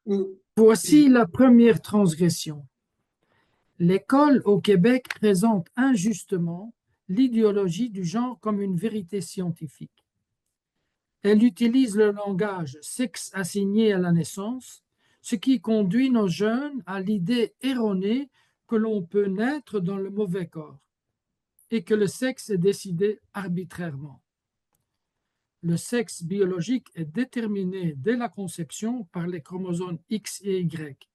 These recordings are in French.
Mm. Voici la première transgression. L'école au Québec présente injustement l'idéologie du genre comme une vérité scientifique. Elle utilise le langage sexe assigné à la naissance, ce qui conduit nos jeunes à l'idée erronée que l'on peut naître dans le mauvais corps et que le sexe est décidé arbitrairement. Le sexe biologique est déterminé dès la conception par les chromosomes X et Y.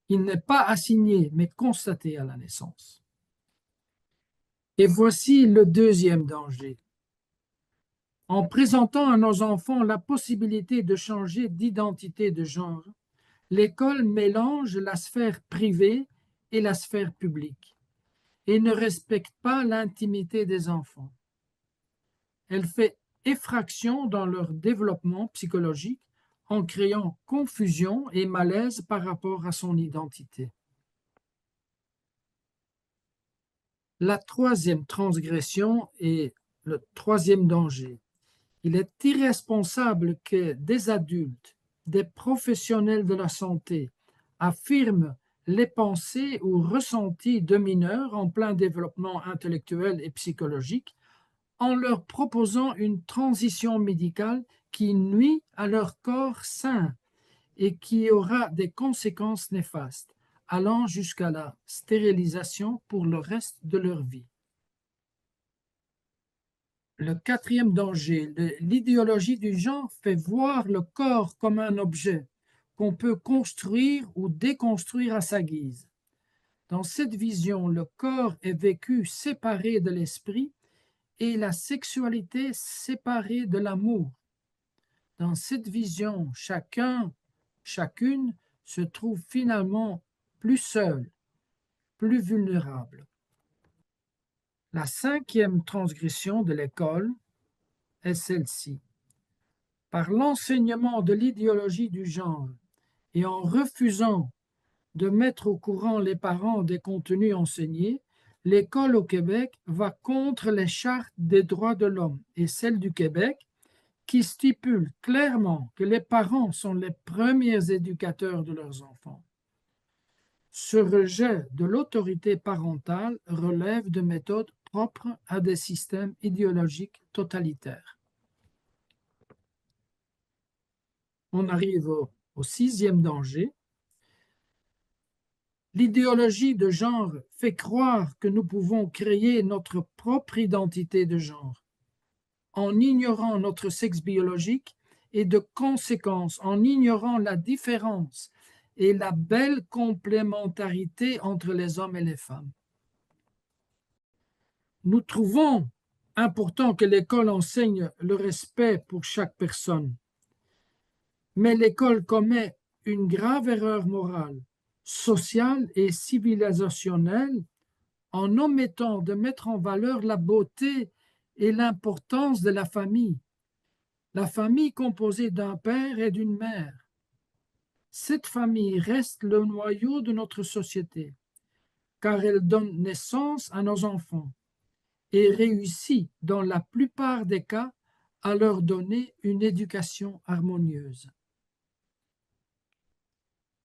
Il n'est pas assigné, mais constaté à la naissance. Et voici le deuxième danger. En présentant à nos enfants la possibilité de changer d'identité de genre, l'école mélange la sphère privée et la sphère publique et ne respecte pas l'intimité des enfants. Elle fait effraction dans leur développement psychologique en créant confusion et malaise par rapport à son identité. La troisième transgression est le troisième danger. Il est irresponsable que des adultes, des professionnels de la santé affirment les pensées ou ressentis de mineurs en plein développement intellectuel et psychologique en leur proposant une transition médicale qui nuit à leur corps sain et qui aura des conséquences néfastes, allant jusqu'à la stérilisation pour le reste de leur vie. Le quatrième danger, l'idéologie du genre fait voir le corps comme un objet qu'on peut construire ou déconstruire à sa guise. Dans cette vision, le corps est vécu séparé de l'esprit et la sexualité séparée de l'amour. Dans cette vision, chacune se trouve finalement plus seule, plus vulnérable. La cinquième transgression de l'école est celle-ci. Par l'enseignement de l'idéologie du genre et en refusant de mettre au courant les parents des contenus enseignés, l'école au Québec va contre les chartes des droits de l'homme et celles du Québec qui stipulent clairement que les parents sont les premiers éducateurs de leurs enfants. Ce rejet de l'autorité parentale relève de méthodes propres à des systèmes idéologiques totalitaires. On arrive au sixième danger. L'idéologie de genre fait croire que nous pouvons créer notre propre identité de genre en ignorant notre sexe biologique et de conséquence en ignorant la différence et la belle complémentarité entre les hommes et les femmes. Nous trouvons important que l'école enseigne le respect pour chaque personne, mais l'école commet une grave erreur morale, sociale et civilisationnelle en omettant de mettre en valeur la beauté et l'importance de la famille composée d'un père et d'une mère. Cette famille reste le noyau de notre société, car elle donne naissance à nos enfants et réussit, dans la plupart des cas, à leur donner une éducation harmonieuse.